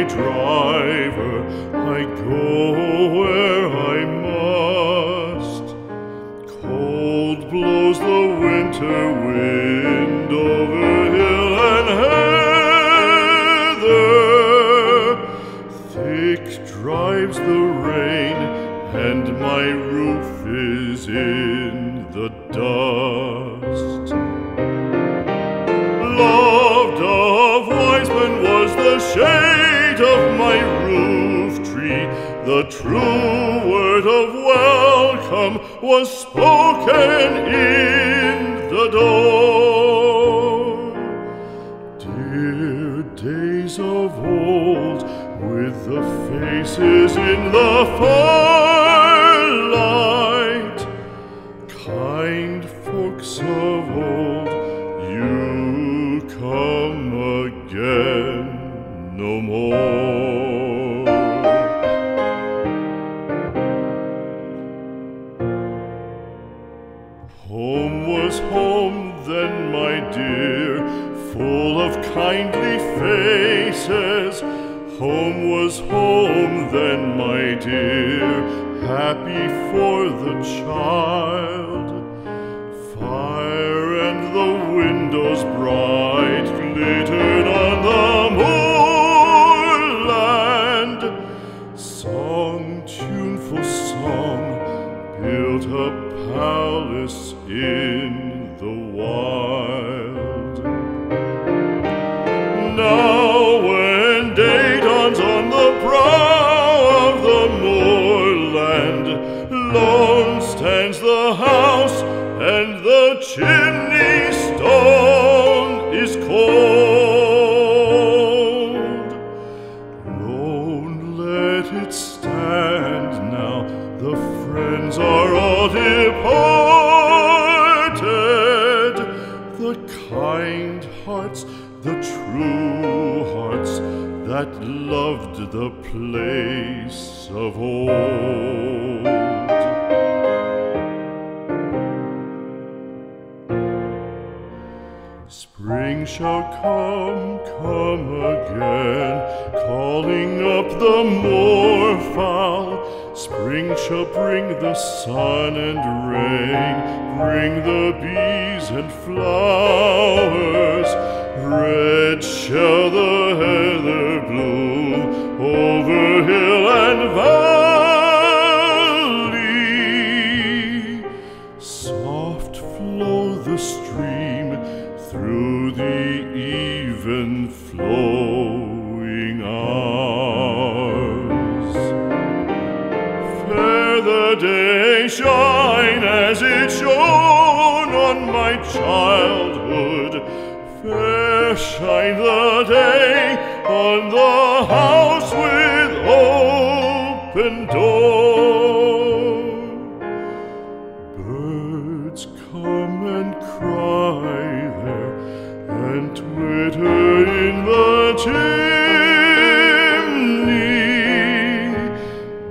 driver, I go where I must. Cold blows the winter wind over hill and heather. Thick drives the rain, and my roof is in the dust. Loved of wise men was the shade of my roof tree. The true word of welcome was spoken in the door. Dear days of old, with the faces in the firelight, kind folks of old, you come again no more. Home was home then, my dear, full of kindly faces. Home was home then, my dear, happy for the child. Fire and the windows bright glittered on the moorland. Song, tuneful song, built a palace in the wild. Now when day dawns on the brow of the moorland, lone stands the house, and the chimney stone is cold. Lone let it stand now, the friends are all departed. The kind hearts, the true hearts, that loved the place of old. Spring shall come again, calling up the moorfowl. Spring shall bring the sun and rain, bring the bees and flowers. Red shall the heather bloom over hill and valley. Soft flow the stream through the even flowing hours. Fair the day shine as it shone on my childhood. Fair shine the day on the house with open door. Birds come and cry there, and twitter in the chimney,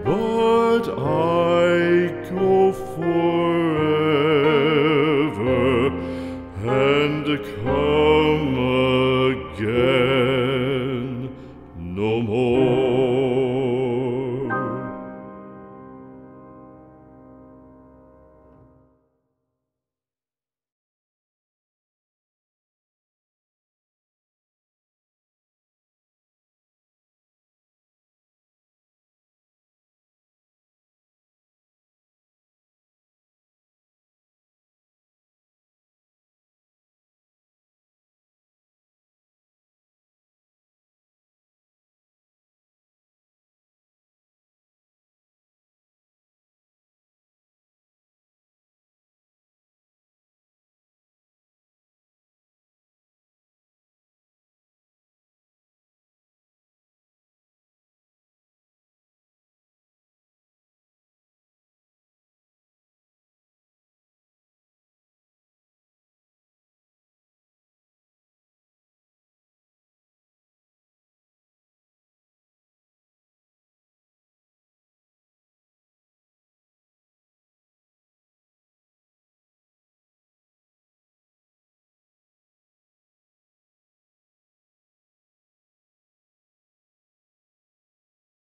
but I go forever and come again no more.